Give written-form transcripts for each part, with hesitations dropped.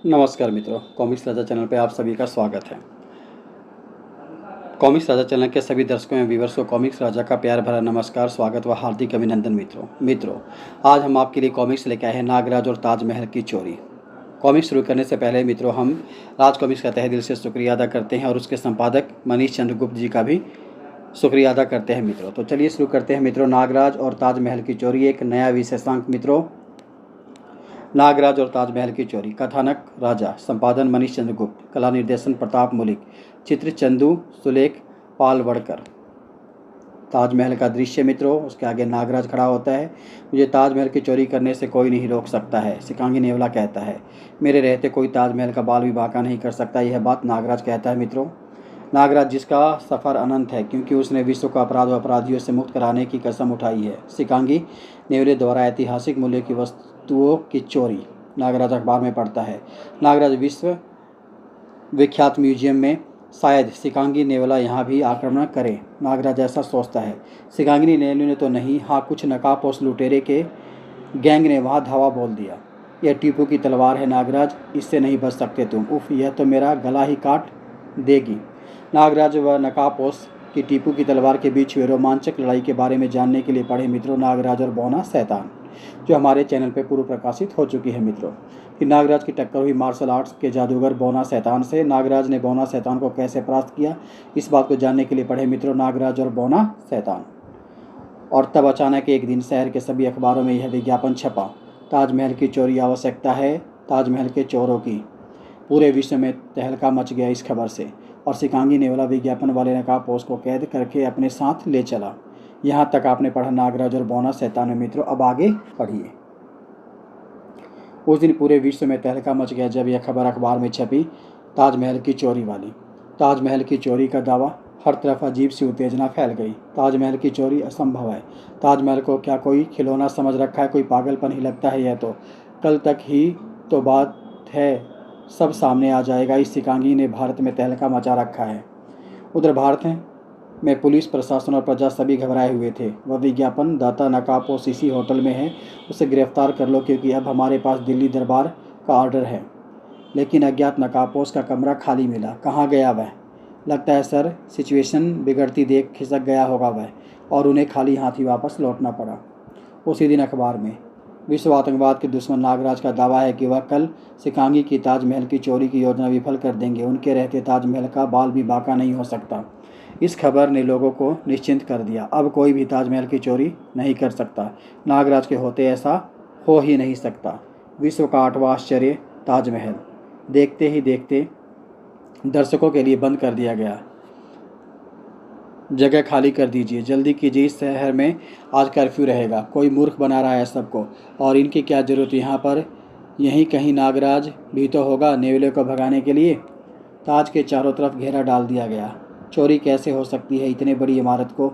नमस्कार मित्रों, कॉमिक्स राजा चैनल पे आप सभी का स्वागत है। कॉमिक्स राजा चैनल के सभी दर्शकों एवं व्यूअर्स को कॉमिक्स राजा का प्यार भरा नमस्कार, स्वागत व हार्दिक अभिनंदन। मित्रों आज हम आपके लिए कॉमिक्स लेकर आए हैं नागराज और ताजमहल की चोरी। कॉमिक्स शुरू करने से पहले मित्रों हम राज कॉमिक्स का तहे दिल से शुक्रिया अदा करते हैं और उसके संपादक मनीष चंद्र गुप्त जी का भी शुक्रिया अदा करते हैं मित्रों। तो चलिए शुरू करते हैं मित्रों। नागराज और ताजमहल की चोरी, एक नया विशेषांक मित्रों। नागराज और ताजमहल की चोरी। कथानक राजा, संपादन मनीष चंद्र गुप्त, कला निर्देशन प्रताप मुलिक, चित्र चंदू सुलेख पालवड़कर। ताजमहल का दृश्य मित्रों, उसके आगे नागराज खड़ा होता है। मुझे ताजमहल की चोरी करने से कोई नहीं रोक सकता है, सिकांगी नेवला कहता है। मेरे रहते कोई ताजमहल का बाल भी बांका नहीं कर सकता, यह बात नागराज कहता है मित्रों। नागराज जिसका सफ़र अनंत है क्योंकि उसने विश्व का अपराध व अपराधियों से मुक्त कराने की कसम उठाई है। सिकांगी नेवले द्वारा ऐतिहासिक मूल्य की वस्तुओं की चोरी। नागराज अखबार में पढ़ता है। नागराज विश्व विख्यात म्यूजियम में शायद सिकांगी नेवला यहाँ भी आक्रमण करे, नागराज ऐसा सोचता है। सिकांगी नेवले ने तो नहीं, हाँ कुछ नकाबपोश लुटेरे के गैंग ने वहाँ धावा बोल दिया। यह टीपू की तलवार है नागराज, इससे नहीं बच सकते तुम। उफ, यह तो मेरा गला ही काट देगी। नागराज व नकाबपोश की टीपू की तलवार के बीच हुए रोमांचक लड़ाई के बारे में जानने के लिए पढ़े मित्रों नागराज और बौना शैतान, जो हमारे चैनल पर पूर्व प्रकाशित हो चुकी है मित्रों। कि नागराज की टक्कर हुई मार्शल आर्ट्स के जादूगर बौना शैतान से। नागराज ने बौना शैतान को कैसे परास्त किया, इस बात को जानने के लिए पढ़े मित्रों नागराज और बौना शैतान। और तब अचानक एक दिन शहर के सभी अखबारों में यह विज्ञापन छपा, ताजमहल की चोरी आवश्यकता है ताजमहल के चोरों की। पूरे विश्व में तहलका मच गया इस खबर से और सिकांगी नेवला विज्ञापन वाले नकाबपोश को कैद करके अपने साथ ले चला। यहाँ तक आपने पढ़ा नागराज और बौना शैतान में मित्रों। अब आगे पढ़िए। उस दिन पूरे विश्व में तहलका मच गया जब यह खबर अखबार में छपी, ताजमहल की चोरी वाली। ताजमहल की चोरी का दावा, हर तरफ अजीब सी उत्तेजना फैल गई। ताजमहल की चोरी असंभव है। ताजमहल को क्या कोई खिलौना समझ रखा है, कोई पागलपन ही लगता है। यह तो कल तक ही तो बात है, सब सामने आ जाएगा। इस सिकांगी ने भारत में तहलका मचा रखा है। उधर भारत में पुलिस प्रशासन और प्रजा सभी घबराए हुए थे। वह विज्ञापन दाता नकाबपोश इसी होटल में है, उसे गिरफ्तार कर लो क्योंकि अब हमारे पास दिल्ली दरबार का ऑर्डर है। लेकिन अज्ञात नकाबपोश का कमरा खाली मिला। कहाँ गया वह? लगता है सर सिचुएशन बिगड़ती देख खिसक गया होगा वह, और उन्हें खाली हाथ ही वापस लौटना पड़ा। उसी दिन अखबार में विश्व आतंकवाद के दुश्मन नागराज का दावा है कि वह कल सिकांगी की ताजमहल की चोरी की योजना विफल कर देंगे। उनके रहते ताजमहल का बाल भी बांका नहीं हो सकता। इस खबर ने लोगों को निश्चिंत कर दिया। अब कोई भी ताजमहल की चोरी नहीं कर सकता। नागराज के होते ऐसा हो ही नहीं सकता। विश्व का 8वां आश्चर्य ताजमहल देखते ही देखते दर्शकों के लिए बंद कर दिया गया। जगह खाली कर दीजिए, जल्दी कीजिए, इस शहर में आज कर्फ्यू रहेगा। कोई मूर्ख बना रहा है सबको, और इनकी क्या ज़रूरत यहाँ पर? यहीं कहीं नागराज भी तो होगा नेवले को भगाने के लिए। ताज के चारों तरफ घेरा डाल दिया गया। चोरी कैसे हो सकती है इतने बड़ी इमारत को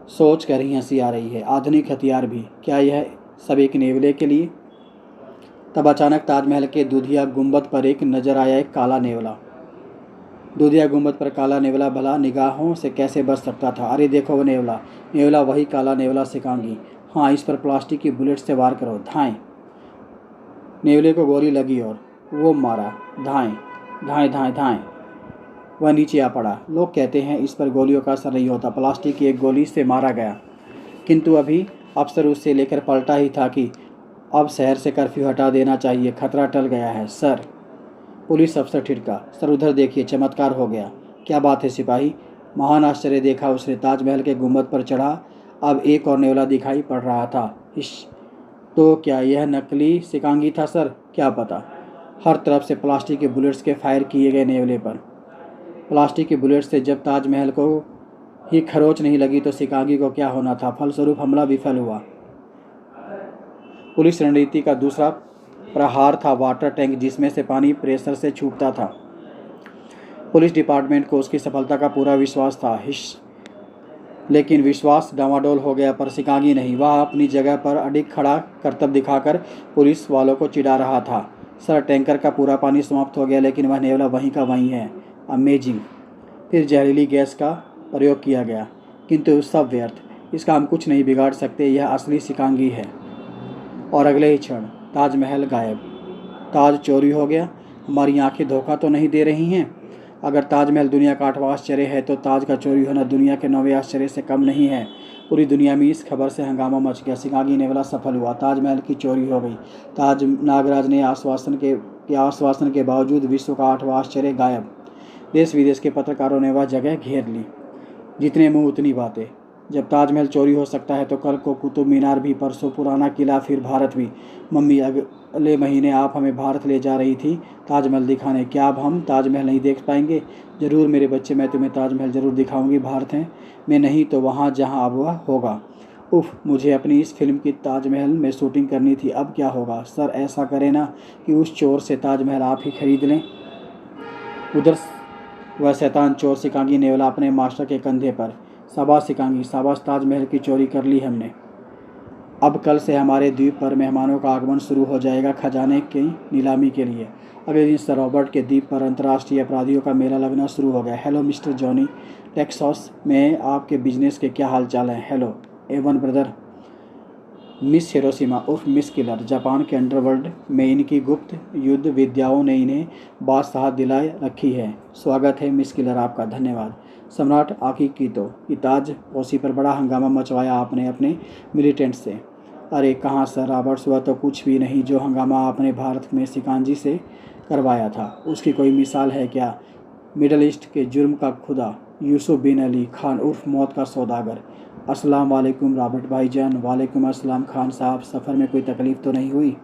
सोच कर ही हंसी आ रही है। आधुनिक हथियार भी, क्या यह सब एक नेवले के लिए? तब अचानक ताजमहल के दूधिया गुंबद पर एक नज़र आया, एक काला नेवला। दूधिया गुंबद पर काला नेवला भला निगाहों से कैसे बच सकता था? अरे देखो वो नेवला, नेवला वही काला नेवला सिकांगी। हाँ, इस पर प्लास्टिक की बुलेट से वार करो। धाएं। नेवले को गोली लगी और वो मारा। धाएं धाएं धाएं धाएं। वह नीचे आ पड़ा। लोग कहते हैं इस पर गोलियों का असर नहीं होता, प्लास्टिक की एक गोली से मारा गया। किंतु अभी अफसर उससे लेकर पलटा ही था कि अब शहर से कर्फ्यू हटा देना चाहिए, खतरा टल गया है सर। पुलिस अफसर ठिठका। सर उधर देखिए, चमत्कार हो गया। क्या बात है सिपाही? महान आश्चर्य देखा उसने। ताजमहल के गुंबद पर चढ़ा अब एक और नेवला दिखाई पड़ रहा था। इश, तो क्या यह नकली सिकांगी था सर? क्या पता। हर तरफ से प्लास्टिक के बुलेट्स के फायर किए गए नेवले पर। प्लास्टिक के बुलेट से जब ताजमहल को ही खरोच नहीं लगी तो सिकांगी को क्या होना था? फलस्वरूप हमला विफल हुआ। पुलिस रणनीति का दूसरा प्रहार था वाटर टैंक, जिसमें से पानी प्रेशर से छूटता था। पुलिस डिपार्टमेंट को उसकी सफलता का पूरा विश्वास था। लेकिन विश्वास डामाडोल हो गया, पर सिकांगी नहीं। वह अपनी जगह पर अडिग खड़ा करतब दिखाकर पुलिस वालों को चिढ़ा रहा था। सर टैंकर का पूरा पानी समाप्त हो गया, लेकिन वह नेवला वहीं का वहीं है। अमेजिंग। फिर जहरीली गैस का प्रयोग किया गया, किंतु सब व्यर्थ। इसका हम कुछ नहीं बिगाड़ सकते, यह असली सिकांगी है। और अगले ही क्षण ताजमहल गायब। ताज चोरी हो गया। हमारी आंखें धोखा तो नहीं दे रही हैं? अगर ताजमहल दुनिया का 8वां आश्चर्य है तो ताज का चोरी होना दुनिया के 9वें आश्चर्य से कम नहीं है। पूरी दुनिया में इस खबर से हंगामा मच गया। सिकागी नेवला सफल हुआ, ताजमहल की चोरी हो गई। ताज नागराज ने आश्वासन के बावजूद विश्व का 8वां आश्चर्य गायब। देश विदेश के पत्रकारों ने वह जगह घेर ली। जितने मुंह उतनी बातें। जब ताजमहल चोरी हो सकता है तो कल को कुतुब मीनार भी, परसों पुराना किला, फिर भारत भी। मम्मी, अगले महीने आप हमें भारत ले जा रही थी ताजमहल दिखाने। क्या अब हम ताजमहल नहीं देख पाएंगे? ज़रूर मेरे बच्चे, मैं तुम्हें ताजमहल ज़रूर दिखाऊंगी। भारत है में नहीं तो वहाँ जहाँ अब वह होगा। उफ, मुझे अपनी इस फिल्म की ताजमहल में शूटिंग करनी थी। अब क्या होगा? सर, ऐसा करें ना कि उस चोर से ताजमहल आप ही खरीद लें। उधर वह शैतान चोर सिकागी नेवला अपने मास्टर के कंधे पर। शाबाश सिकागी, शाबाश, ताजमहल की चोरी कर ली हमने। अब कल से हमारे द्वीप पर मेहमानों का आगमन शुरू हो जाएगा खजाने की नीलामी के लिए। अगले दिन सर रॉबर्ट के द्वीप पर अंतर्राष्ट्रीय अपराधियों का मेला लगना शुरू हो गया। हेलो मिस्टर जॉनी, टेक्सास में आपके बिजनेस के क्या हाल चाल हैं? Hello Avon brother. Miss Hiroshima उर्फ मिस किलर, जापान के अंडरवर्ल्ड में इनकी गुप्त युद्ध विद्याओं ने इन्हें बादशाह दिलाए रखी है। स्वागत है मिस किलर आपका, धन्यवाद। सम्राट आकिहितो की ताजपोशी पर बड़ा हंगामा मचवाया आपने अपने मिलिटेंट से। अरे कहाँ सर रॉबर्ट्स, हुआ तो कुछ भी नहीं। जो हंगामा आपने भारत में सिकांजी से करवाया था उसकी कोई मिसाल है क्या? मिडल ईस्ट के जुर्म का खुदा यूसुफ बिन अली खान उर्फ मौत का सौदागर। अस्सलाम वालेकुम रॉबर्ट भाईजान। वालेकुम अस्सलाम खान साहब, सफ़र में कोई तकलीफ़ तो नहीं हुई?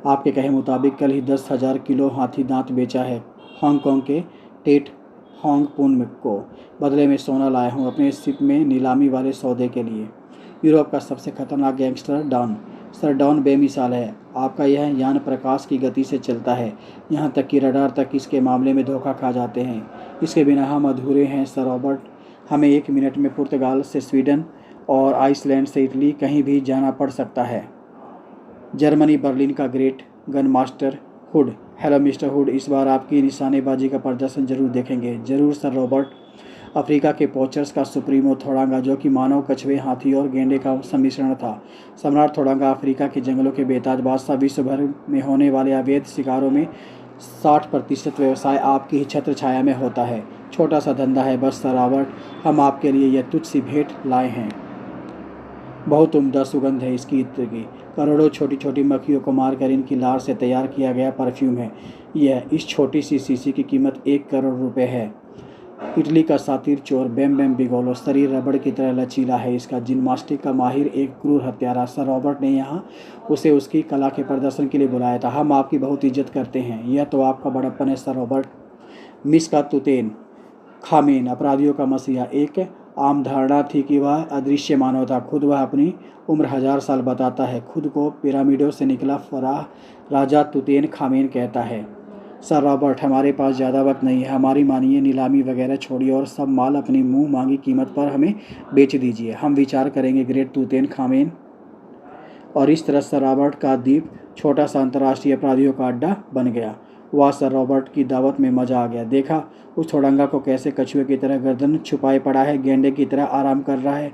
आपके कहे मुताबिक कल ही 10,000 किलो हाथी दांत बेचा है हांगकांग के टेट होंग पुन को। बदले में सोना लाया हूँ अपने शिप में नीलामी वाले सौदे के लिए। यूरोप का सबसे खतरनाक गैंगस्टर डॉन। सर डॉन बेमिसाल है। आपका यह यान प्रकाश की गति से चलता है, यहाँ तक कि रडार तक इसके मामले में धोखा खा जाते हैं। इसके बिना हम अधूरे हैं सर रॉबर्ट। हमें 1 मिनट में पुर्तगाल से स्वीडन और आइसलैंड से इटली कहीं भी जाना पड़ सकता है। जर्मनी बर्लिन का great gun master hood. Hello mister hood, इस बार आपकी निशानेबाजी का प्रदर्शन जरूर देखेंगे। जरूर सर रॉबर्ट। अफ्रीका के पोचर्स का सुप्रीमो थोड़ांगा, जो कि मानव, कछुए, हाथी और गेंडे का सम्मिश्रण था। सम्राट थोड़ांगा अफ्रीका के जंगलों के बेताज बादशाह। विश्व भर में होने वाले अवैध शिकारों में 60% व्यवसाय आपकी ही छत्र छाया में होता है। छोटा सा धंधा है बस सर रॉबर्ट। हम आपके लिए यह तुच्छ सी भेंट लाए हैं। बहुत उम्दा सुगंध है इसकी इत्र की। करोड़ों छोटी छोटी मक्खियों को मारकर इनकी लार से तैयार किया गया परफ्यूम है यह। इस छोटी सी शीशी की कीमत 1 करोड़ रुपए है। इटली का सातिर चोर बैम बैम बिगोलो, शरीर रबड़ की तरह लचीला है इसका। जिम्नास्टिक का माहिर, एक क्रूर हत्यारा। सर रॉबर्ट ने यहाँ उसे उसकी कला के प्रदर्शन के लिए बुलाया था। हम आपकी बहुत इज्जत करते हैं। यह तो आपका बड़प्पन है सर रॉबर्ट। मिस का तुतेन खामेन, अपराधियों का मसीहा। एक आम धारणा थी कि वह अदृश्य मानव था। खुद वह अपनी उम्र 1000 साल बताता है। खुद को पिरामिडों से निकला फराह राजा तुतेन खामेन कहता है। सर रॉबर्ट, हमारे पास ज़्यादा वक्त नहीं है। हमारी मानिए, नीलामी वगैरह छोड़िए और सब माल अपनी मुंह मांगी कीमत पर हमें बेच दीजिए। हम विचार करेंगे ग्रेट तुतेन खामेन। और इस तरह सर रॉबर्ट का द्वीप छोटा सा अंतर्राष्ट्रीय अपराधियों का अड्डा बन गया। वाह, सर रॉबर्ट की दावत में मज़ा आ गया। देखा उस थोड़ंगा को कैसे कछुए की तरह गर्दन छुपाए पड़ा है, गेंडे की तरह आराम कर रहा है।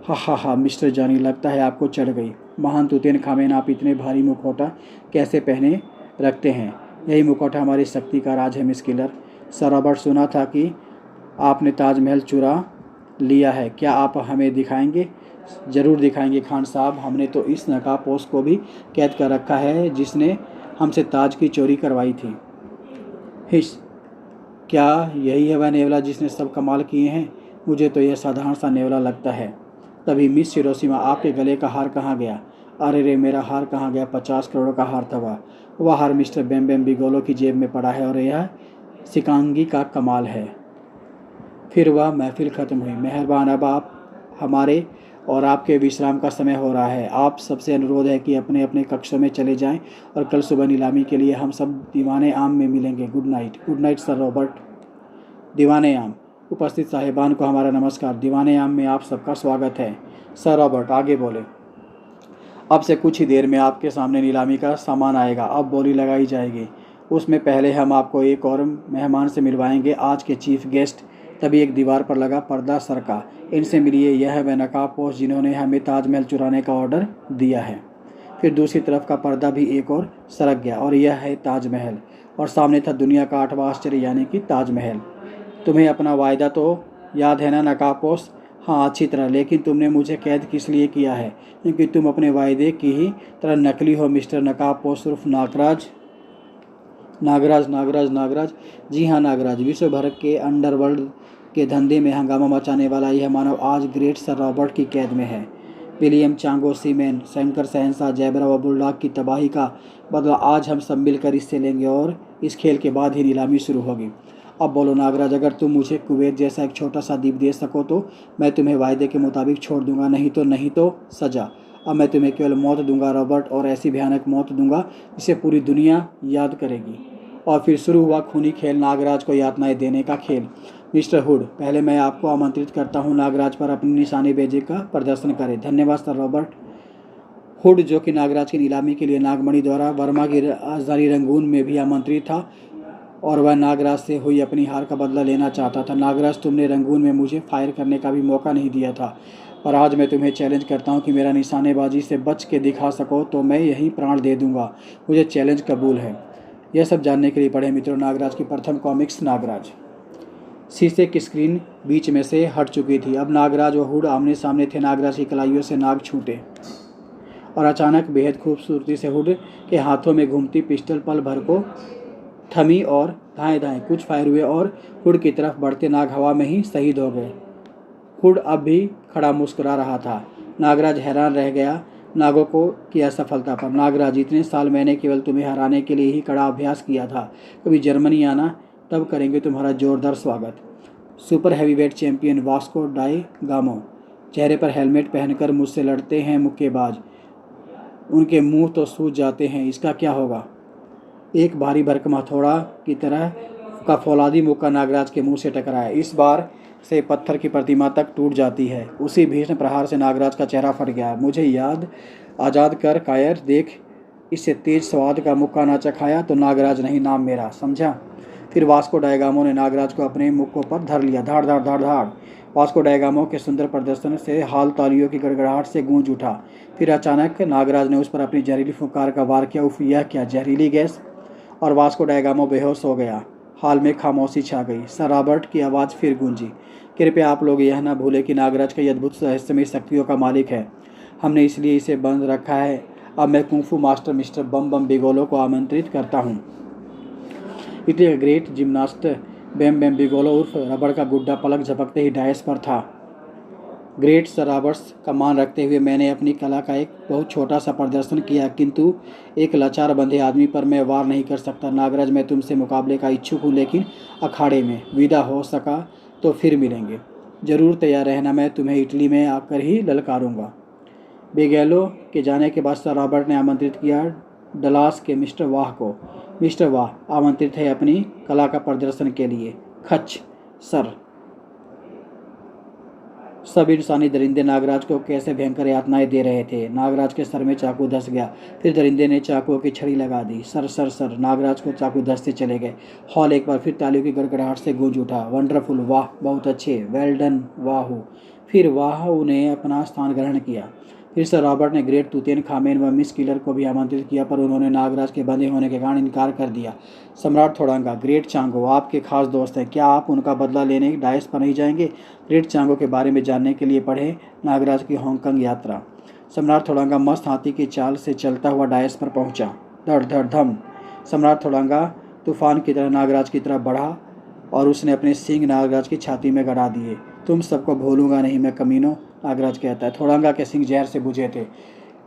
हा हा हा मिस्टर जॉनी, लगता है आपको चढ़ गई। महान तुतेन खामेन, आप इतने भारी मुखौटा कैसे पहने रखते हैं? यही मुखौटा हमारी शक्ति का राज है मिस किलर। सर रॉबर्ट, सुना था कि आपने ताजमहल चुरा लिया है। क्या आप हमें दिखाएंगे? ज़रूर दिखाएंगे खान साहब। हमने तो इस नकाबपोश को भी कैद कर रखा है जिसने हमसे ताज की चोरी करवाई थी। हिश, क्या यही है वह नेवला जिसने सब कमाल किए हैं? मुझे तो यह साधारण सा नेवला लगता है। तभी मिस हिरोशिमा, आपके गले का हार कहाँ गया? अरे रे, मेरा हार कहाँ गया? 50 करोड़ का हार था वह हार मिस्टर बैम बैम बिगोलो की जेब में पड़ा है और यह सिकांगी का कमाल है। फिर वह महफिल ख़त्म हुई। मेहरबान, अब आप हमारे और आपके विश्राम का समय हो रहा है। आप सबसे अनुरोध है कि अपने अपने कक्षों में चले जाएं और कल सुबह नीलामी के लिए हम सब दीवाने आम में मिलेंगे। Good night. Good night sir Robert. दीवाने आम। उपस्थित साहिबान को हमारा नमस्कार। दीवाने आम में आप सबका स्वागत है। सर रॉबर्ट आगे बोले। अब से कुछ ही देर में आपके सामने नीलामी का सामान आएगा। अब बोली लगाई जाएगी। उसमें पहले हम आपको एक और मेहमान से मिलवाएंगे, आज के चीफ गेस्ट। तभी एक दीवार पर लगा पर्दा सरका। इनसे मिलिए, यह है वह नकाबपोश जिन्होंने हमें ताजमहल चुराने का ऑर्डर दिया है। फिर दूसरी तरफ का पर्दा भी एक और सरक गया और यह है ताजमहल। और सामने था दुनिया का 8वां आश्चर्य यानी कि ताजमहल। तुम्हें अपना वायदा तो याद है ना नकाबपोश? हाँ अच्छी तरह। लेकिन तुमने मुझे कैद किस लिए किया है? क्योंकि तुम अपने वायदे की ही तरह नकली हो मिस्टर नकाबपोश उर्फ नागराज। नागराज नागराज नागराज। जी हाँ नागराज। विश्व भर के अंडरवर्ल्ड के धंधे में हंगामा मचाने वाला यह मानव आज ग्रेट सर रॉबर्ट की कैद में है। विलियम चांगो सीमेन शंकर शहंशाह जैबरा व बुलडॉग की तबाही का बदला आज हम सब मिलकर इससे लेंगे और इस खेल के बाद ही नीलामी शुरू होगी। अब बोलो नागराज, अगर तुम मुझे कुवैत जैसा एक छोटा सा द्वीप दे सको तो मैं तुम्हें वायदे के मुताबिक छोड़ दूंगा, नहीं तो सजा। अब मैं तुम्हें केवल मौत दूंगा रॉबर्ट, और ऐसी भयानक मौत दूंगा जिसे पूरी दुनिया याद करेगी। और फिर शुरू हुआ खूनी खेल, नागराज को यातनाएं देने का खेल। मिस्टर हुड, पहले मैं आपको आमंत्रित करता हूँ नागराज पर अपनी निशानेबाजी का प्रदर्शन करें। धन्यवाद सर रॉबर्ट। हुड, जो कि नागराज की नीलामी के लिए नागमणि द्वारा बर्मा की राजधानी रंगून में भी आमंत्रित था और वह नागराज से हुई अपनी हार का बदला लेना चाहता था। नागराज, तुमने रंगून में मुझे फायर करने का भी मौका नहीं दिया था, पर आज मैं तुम्हें चैलेंज करता हूँ कि मेरा निशानेबाजी से बच के दिखा सको तो मैं यहीं प्राण दे दूंगा। मुझे चैलेंज कबूल है। यह सब जानने के लिए पढ़े मित्रों नागराज की प्रथम कॉमिक्स नागराज। शीशे की स्क्रीन बीच में से हट चुकी थी। अब नागराज और हुड आमने सामने थे। नागराज की कलाइयों से नाग छूटे और अचानक बेहद खूबसूरती से हुड के हाथों में घूमती पिस्टल पल भर को थमी और धाएं धाएं कुछ फायर हुए और हुड की तरफ बढ़ते नाग हवा में ही शहीद हो गए। हुड अब भी खड़ा मुस्कुरा रहा था। नागराज हैरान रह गया नागों को की असफलता पर। नागराज, इतने साल मैंने केवल तुम्हें हराने के लिए ही कड़ा अभ्यास किया था। कभी जर्मनी आना, तब करेंगे तुम्हारा जोरदार स्वागत। Super heavyweight champion Vasco da Gama चेहरे पर हेलमेट पहनकर मुझसे लड़ते हैं मुक्केबाज। उनके मुंह तो सूज जाते हैं, इसका क्या होगा? एक भारी भरकम हथौड़ा की तरह का फौलादी मुक्का नागराज के मुंह से टकराया। इस बार से पत्थर की प्रतिमा तक टूट जाती है। उसी भीषण प्रहार से नागराज का चेहरा फट गया। मुझे याद आज़ाद कर कायर, देख इससे तेज स्वाद का मुक्का ना चखाया तो नागराज नहीं नाम मेरा, समझा? फिर वास्को डायगामो ने नागराज को अपने मुक्कों पर धर लिया। धाड़ धाड़ धाड़ धाड़। वास्को डायगामो के सुंदर प्रदर्शन से हाल तालियों की गड़गड़ाहट से गूंज उठा। फिर अचानक नागराज ने उस पर अपनी जहरीली फुंकार का वार किया। उफ, यह क्या जहरीली गैस! और वास्को डायगामो बेहोश हो गया। हाल में खामोशी छा गई। सर रॉबर्ट की आवाज़ फिर गूंजी, कृपया आप लोग यह ना भूलें कि नागराज कई अद्भुत रहस्यमय शक्तियों का मालिक है। हमने इसलिए इसे बंद रखा है। अब मैं कुंफू मास्टर मिस्टर बम बम बिगोलो को आमंत्रित करता हूँ। इतने ग्रेट जिम्नास्ट बैम बैम बिगोलो उर्फ रबड़ का गुड्डा पलक झपकते ही डायस पर था। ग्रेट सर रॉबर्ट्स का मान रखते हुए मैंने अपनी कला का एक बहुत छोटा सा प्रदर्शन किया, किंतु एक लाचार बंधे आदमी पर मैं वार नहीं कर सकता। नागराज, मैं तुमसे मुकाबले का इच्छुक हूँ, लेकिन अखाड़े में विदा हो सका तो फिर मिलेंगे। ज़रूर तैयार रहना, मैं तुम्हें इटली में आकर ही ललकारूंगा। बिगेलो के जाने के बाद सर रॉबर्ट ने आमंत्रित किया डलास के मिस्टर वाह को। मिस्टर वाह आमंत्रित है अपनी कला का प्रदर्शन के लिए। खच सर। सब इंसानी दरिंदे नागराज को कैसे भयंकर यातनाएं दे रहे थे। नागराज के सर में चाकू धंस गया। फिर दरिंदे ने चाकुओं की छड़ी लगा दी। Sir sir sir. नागराज को चाकू धंसते चले गए। हॉल एक बार फिर तालियों की गड़गड़ाहट से गूंज उठा। वंडरफुल, वाह, बहुत अच्छे, वेल डन, वाह। फिर वाह ने अपना स्थान ग्रहण किया। फिर सर रॉबर्ट ने ग्रेट तुतेन खामेन व मिस किलर को भी आमंत्रित किया, पर उन्होंने नागराज के बंधे होने के कारण इनकार कर दिया। सम्राट थोड़ांगा, ग्रेट चांगो आपके खास दोस्त हैं, क्या आप उनका बदला लेने डायस पर नहीं जाएंगे? ग्रेट चांगो के बारे में जानने के लिए पढ़े नागराज की हांगकांग यात्रा। सम्राट थोड़ांगा मस्त हाथी की चाल से चलता हुआ डायस पर पहुंचा। धड़ धड़ धम। सम्राट थोड़ांगा तूफान की तरह नागराज की तरफ बढ़ा और उसने अपने सींग नागराज की छाती में गड़ा दिए। तुम सबको भूलूंगा नहीं मैं कमीनों, नागराज कहता है। थोड़ांगा के सींग जहर से बुझे थे।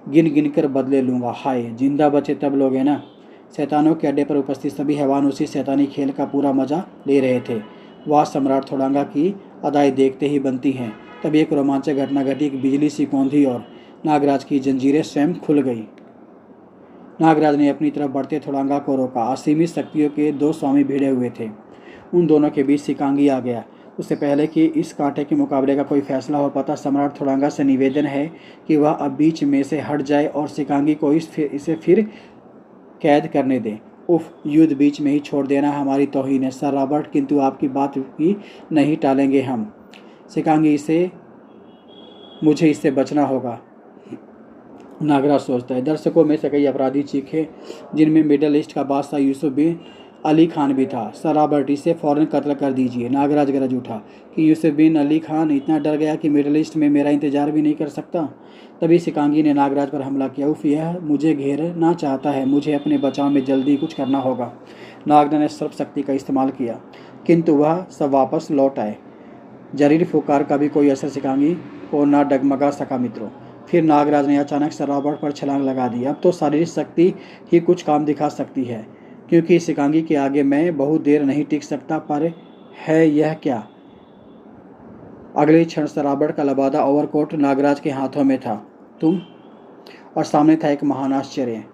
गिन गिन कर बदले लूँगा। हाय, जिंदा बचे तब लोग हैं ना। शैतानों के अड्डे पर उपस्थित सभी हैवान उसी शैतानी खेल का पूरा मजा ले रहे थे। वह सम्राट थोड़ांगा की अदाएँ देखते ही बनती हैं। तब एक रोमांचक घटना घटी। एक बिजली सी कौंधी और नागराज की जंजीरें स्वयं खुल गई। नागराज ने अपनी तरफ बढ़ते थोड़ांगा को रोका। असीमित शक्तियों के दो स्वामी भिड़े हुए थे। उन दोनों के बीच सिकांगी आ गया। उससे पहले कि इस कांटे के मुकाबले का कोई फैसला हो पाता, सम्राट थोड़ांगा से निवेदन है कि वह अब बीच में से हट जाए और सिकांगी को इसे फिर कैद करने दें। उफ, युद्ध बीच में ही छोड़ देना हमारी तौहीन है सर रॉबर्ट, किंतु आपकी बात भी नहीं टालेंगे हम। सिकांगी, मुझे इससे बचना होगा, नागराज सोचता है। दर्शकों में से कई अपराधी चीखे, जिनमें मिडल ईस्ट का बादशाह यूसुफ बिन अली खान भी था। सर रॉबर्ट, इसे फ़ौरन कत्ल कर दीजिए। नागराज गरज उठा कि यूसुफ बिन अली खान इतना डर गया कि मिडिल ईस्ट में मेरा इंतजार भी नहीं कर सकता। तभी सिकांगी ने नागराज पर हमला किया। उफ, यह मुझे घेरना चाहता है, मुझे अपने बचाव में जल्दी कुछ करना होगा। नागराज ने सर्प शक्ति का इस्तेमाल किया, किंतु वह सब वापस लौट आए। जहरीली फुकार का भी कोई असर सिकांगी को न डगमगा सका मित्रों। फिर नागराज ने अचानक सर रॉबर्ट पर छलांग लगा दी। अब तो शारीरिक शक्ति ही कुछ काम दिखा सकती है, क्योंकि सिकांगी के आगे मैं बहुत देर नहीं टिक सकता। पर है यह क्या? अगले क्षण सर रॉबर्ट का लबादा ओवरकोट नागराज के हाथों में था। तुम? और सामने था एक महान आश्चर्य,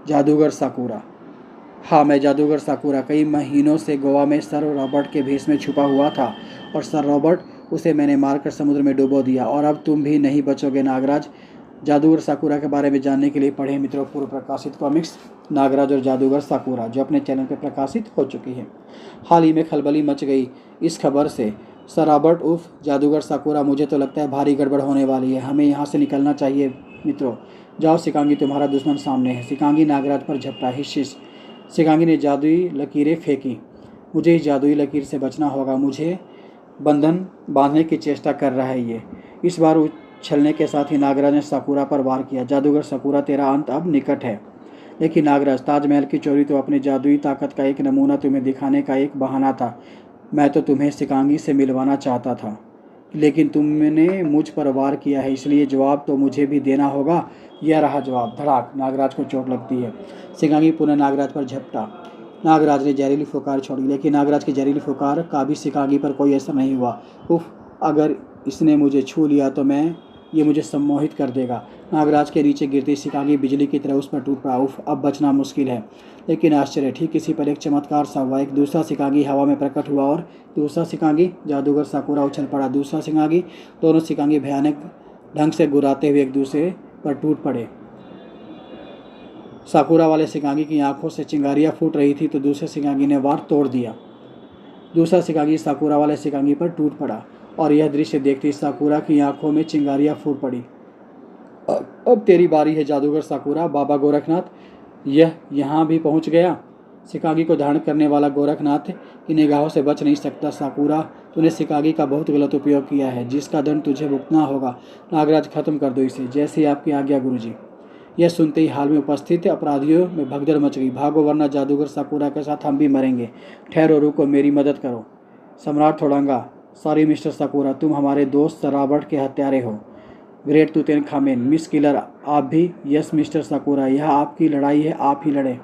जादूगर साकुरा। हाँ, मैं जादूगर साकुरा। कई महीनों से गोवा में सर रॉबर्ट के भेष में छुपा हुआ था, और सर रॉबर्ट, उसे मैंने मारकर समुद्र में डुबो दिया, और अब तुम भी नहीं बचोगे नागराज। जादूगर साकुरा के बारे में जानने के लिए पढ़ें मित्रों पूर्व प्रकाशित कॉमिक्स नागराज और जादूगर साकुरा, जो अपने चैनल पर प्रकाशित हो चुकी है। हाल ही में खलबली मच गई इस खबर से। सर रॉबर्ट उफ जादूगर साकुरा, मुझे तो लगता है भारी गड़बड़ होने वाली है। हमें यहाँ से निकलना चाहिए मित्रों। जाओ सिकांगी, तुम्हारा दुश्मन सामने है। सिकांगी नागराज पर झपटा। हिश। सिकांगी ने जादुई लकीरें फेंकी। मुझे इस जादुई लकीर से बचना होगा। मुझे बंधन बांधने की चेष्टा कर रहा है ये। इस बार उछलने के साथ ही नागराज ने साकुरा पर वार किया। जादूगर साकुरा, तेरा अंत अब निकट है। लेकिन नागराज, ताजमहल की चोरी तो अपनी जादुई ताकत का एक नमूना तुम्हें दिखाने का एक बहाना था। मैं तो तुम्हें सिकांगी से मिलवाना चाहता था, लेकिन तुमने मुझ पर वार किया है, इसलिए जवाब तो मुझे भी देना होगा। यह रहा जवाब। धड़ाक, नागराज को चोट लगती है। सिकांगी पुनः नागराज पर झपटा। नागराज ने जहरीली फुकार छोड़ी, लेकिन नागराज की जहरीली फुकार का भी सिकांगी पर कोई असर नहीं हुआ। उफ, अगर इसने मुझे छू लिया तो ये मुझे सम्मोहित कर देगा। नागराज के नीचे गिरती सिकांगी बिजली की तरह उस पर टूट पड़ा। उफ, अब बचना मुश्किल है। लेकिन आश्चर्य, ठीक इसी पर एक चमत्कार सा हुआ। एक दूसरा सिकांगी हवा में प्रकट हुआ, और दूसरा सिकांगी, जादूगर साकुरा, उछल पड़ा। दूसरा सिकांगी, दोनों सिकांगी भयानक ढंग से गुर्राते हुए एक दूसरे पर टूट पड़े। साकुरा वाले सिकांगी की आंखों से चिंगारियां फूट रही थी, तो दूसरे सिकांगी ने वार तोड़ दिया। दूसरा सिकांगी साकुरा वाले सिकांगी पर टूट पड़ा, और यह दृश्य देखते ही साकुरा की आंखों में चिंगारियां फूट पड़ी। अब तेरी बारी है जादूगर साकुरा। बाबा गोरखनाथ, यह यहाँ भी पहुँच गया। सिकांगी को धारण करने वाला गोरखनाथ की निगाहों से बच नहीं सकता। साकुरा, तूने सिकांगी का बहुत गलत उपयोग किया है, जिसका दंड तुझे भुगतना होगा। नागराज, खत्म कर दो इसे, जैसे आपकी आज्ञा गुरुजी। यह सुनते ही हाल में उपस्थित अपराधियों में भगदड़ मच गई। भागो, वरना जादूगर साकुरा के साथ हम भी मरेंगे। ठहरो, रुको, मेरी मदद करो। सम्राट थोड़ांगा, सॉरी मिस्टर साकुरा, तुम हमारे दोस्त रॉबर्ट के हत्यारे हो। ग्रेट तूतेनखामेन, मिस किलर, आप भी। यस मिस्टर साकुरा, यह आपकी लड़ाई है, आप ही लड़े।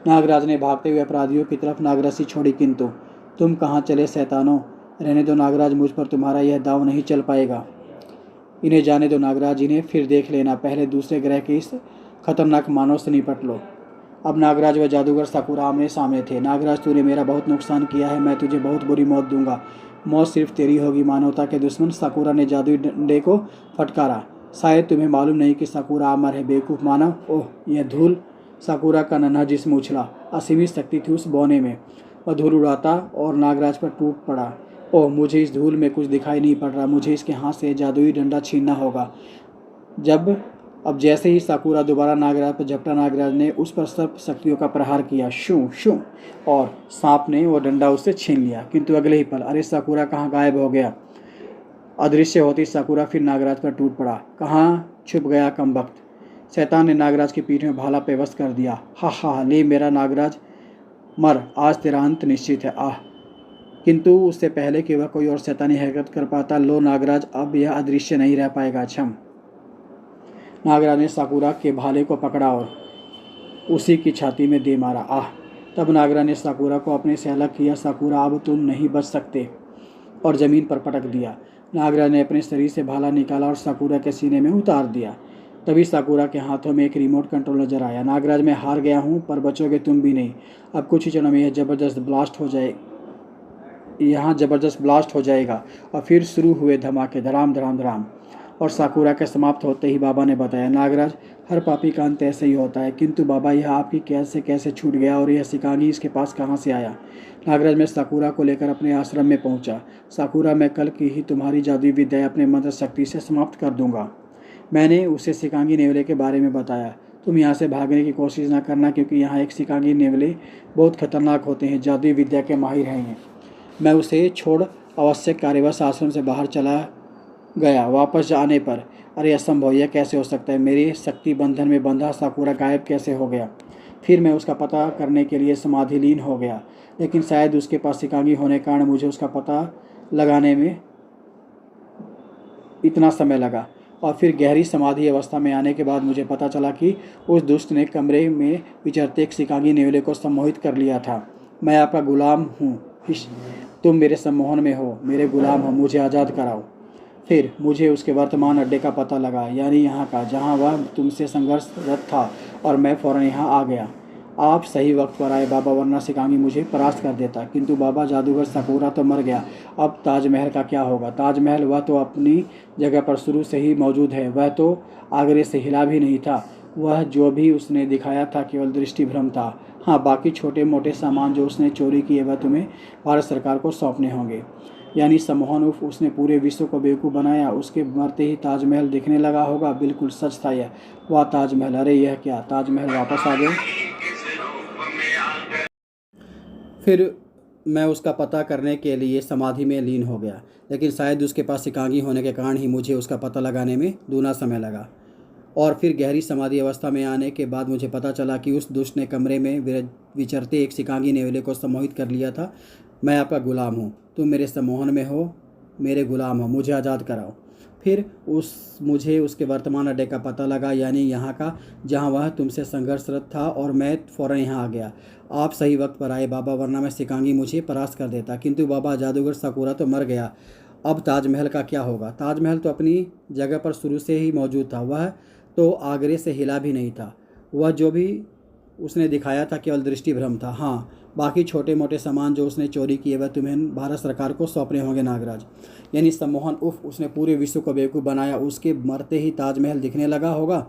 नागराज ने भागते हुए अपराधियों की तरफ नागरसी छोड़ी, किंतु तुम कहाँ चले शैतानों? रहने दो नागराज, मुझ पर तुम्हारा यह दांव नहीं चल पाएगा। इन्हें जाने दो नागराज, इन्हें फिर देख लेना। पहले दूसरे ग्रह के इस खतरनाक मानव से निपट लो। अब नागराज व जादूगर साकुरा आमने सामने थे। नागराज, तूने मेरा बहुत नुकसान किया है, मैं तुझे बहुत बुरी मौत दूंगा। मौत सिर्फ तेरी होगी, मानवता के दुश्मन। साकुरा ने जादुई डंडे को फटकारा। शायद तुम्हें मालूम नहीं कि साकुरा अमर है, बेवकूफ़ मानव। ओह, यह धूल! साकुरा का नन्हा जिस्म उछला। असीमित शक्ति थी उस बौने में। वह धूल उड़ाता और नागराज पर टूट पड़ा। ओह, मुझे इस धूल में कुछ दिखाई नहीं पड़ रहा। मुझे इसके हाथ से जादुई डंडा छीनना होगा। अब जैसे ही साकुरा दोबारा नागराज पर झपटा, नागराज ने उस पर सर्प शक्तियों का प्रहार किया। शू शू, और सांप ने वो डंडा उससे छीन लिया। किंतु अगले ही पल, अरे साकुरा कहाँ गायब हो गया? अदृश्य होती साकुरा फिर नागराज पर टूट पड़ा। कहाँ छुप गया कमबख्त? शैतान ने नागराज की पीठ में भाला पेवस्त कर दिया। हा हा, ले मेरा नागराज, मर, आज तेरा अंत निश्चित है। आह! किंतु उससे पहले कि वह कोई और शैतानी हरकत कर पाता, लो नागराज, अब यह अदृश्य नहीं रह पाएगा। छम! नागराज ने साकुरा के भाले को पकड़ा और उसी की छाती में दे मारा। आह! तब नागराज ने साकुरा को अपने से अलग किया। साकुरा, अब तुम नहीं बच सकते, और ज़मीन पर पटक दिया। नागराज ने अपने शरीर से भाला निकाला और साकुरा के सीने में उतार दिया। तभी साकुरा के हाथों में एक रिमोट कंट्रोल नजर आया। नागराज, मैं हार गया हूँ, पर बचोगे तुम भी नहीं। अब कुछ ही क्षणों में यहाँ ज़बरदस्त ब्लास्ट हो जाएगा, और फिर शुरू हुए धमाके, धड़ाम धड़ाम धड़ाम। और साकुरा के समाप्त होते ही बाबा ने बताया, नागराज, हर पापी का अंत ऐसे ही होता है। किंतु बाबा, यह आपकी कैद से कैसे छूट गया, और यह सिकांगी इसके पास कहाँ से आया? नागराज, मैं साकुरा को लेकर अपने आश्रम में पहुंचा। साकुरा, मैं कल की ही तुम्हारी जादुई विद्या अपने मंत्र शक्ति से समाप्त कर दूंगा। मैंने उसे सिकांगी नेवले के बारे में बताया। तुम यहाँ से भागने की कोशिश ना करना, क्योंकि यहाँ एक शिकागी नेवले बहुत खतरनाक होते हैं, जादुई विद्या के माहिर हैं ये। मैं उसे छोड़ आवश्यक कार्यवश आश्रम से बाहर चला गया। वापस आने पर, अरे असंभव, यह कैसे हो सकता है? मेरे शक्ति बंधन में बंधा साकुरा गायब कैसे हो गया? फिर मैं उसका पता करने के लिए समाधिलीन हो गया, लेकिन शायद उसके पास शिकागी होने के कारण मुझे उसका पता लगाने में इतना समय लगा। और फिर गहरी समाधि अवस्था में आने के बाद मुझे पता चला कि उस दुष्ट ने कमरे में विचरते एक शिकागी नेवले को सम्मोहित कर लिया था। मैं आपका गुलाम हूँ, तुम मेरे सम्मोहन में हो, मेरे गुलाम हो, मुझे आज़ाद कराओ। फिर मुझे उसके वर्तमान अड्डे का पता लगा, यानी यहाँ का, जहाँ वह तुमसे संघर्षरत था, और मैं फ़ौरन यहाँ आ गया। आप सही वक्त पर आए बाबा, वरना शिकागी मुझे परास्त कर देता। किंतु बाबा, जादूगर साकुरा तो मर गया, अब ताजमहल का क्या होगा? ताजमहल, वह तो अपनी जगह पर शुरू से ही मौजूद है, वह तो आगरे से हिला भी नहीं था। वह जो भी उसने दिखाया था केवल दृष्टि भ्रम था। हाँ, बाकी छोटे मोटे सामान जो उसने चोरी किए वह तुम्हें भारत सरकार को सौंपने होंगे। यानी सम्मोहन उर्फ उसने पूरे विश्व को बेवकूफ़ बनाया। उसके मरते ही ताजमहल दिखने लगा होगा। बिल्कुल सच था यह। वह ताजमहल, अरे यह क्या, ताजमहल वापस आ गया। फिर मैं उसका पता करने के लिए समाधि में लीन हो गया, लेकिन शायद उसके पास शिकागी होने के कारण ही मुझे उसका पता लगाने में दूना समय लगा। और फिर गहरी समाधि अवस्था में आने के बाद मुझे पता चला कि उस दुष्ट ने कमरे में विचरते एक शिकागी नेवले को सम्मोहित कर लिया था। मैं आपका गुलाम हूँ, तुम मेरे सम्मोहन में हो, मेरे गुलाम हो, मुझे आज़ाद कराओ। फिर मुझे उसके वर्तमान अड्डे का पता लगा, यानी यहाँ का, जहाँ वह तुमसे संघर्षरत था, और मैं फ़ौरन यहाँ आ गया। आप सही वक्त पर आए बाबा, वरना मैं शिकागी मुझे परास्त कर देता। किंतु बाबा, जादूगर साकुरा तो मर गया, अब ताजमहल का क्या होगा? ताजमहल तो अपनी जगह पर शुरू से ही मौजूद था, वह तो आगरे से हिला भी नहीं था। वह जो भी उसने दिखाया था केवल दृष्टि भ्रम था। हाँ, बाकी छोटे मोटे सामान जो उसने चोरी किए वह तुम्हें भारत सरकार को सौंपने होंगे नागराज। यानी सम्मोहन उफ उसने पूरे विश्व को बेवकूफ़ बनाया। उसके मरते ही ताजमहल दिखने लगा होगा।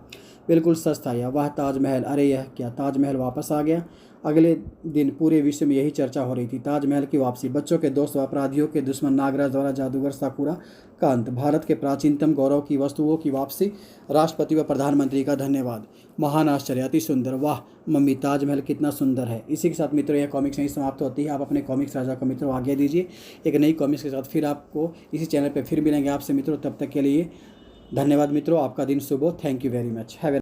बिल्कुल सच था यह। वह ताजमहल, अरे यह क्या, ताजमहल वापस आ गया। अगले दिन पूरे विश्व में यही चर्चा हो रही थी, ताजमहल की वापसी, बच्चों के दोस्त व अपराधियों के दुश्मन नागराज द्वारा जादूगर साकुरा का अंत, भारत के प्राचीनतम गौरव की वस्तुओं की वापसी, राष्ट्रपति व प्रधानमंत्री का धन्यवाद, महान आश्चर्य, अति सुंदर, वाह मम्मी, ताजमहल कितना सुंदर है। इसी के साथ मित्रों यह कॉमिक्स नहीं समाप्त होती है। आप अपने कॉमिक्स राजा को मित्रों आज्ञा दीजिए। एक नई कॉमिक्स के साथ फिर आपको इसी चैनल पर फिर मिलेंगे आपसे मित्रों। तब तक के लिए धन्यवाद मित्रों, आपका दिन शुभ हो। Thank you very much. Have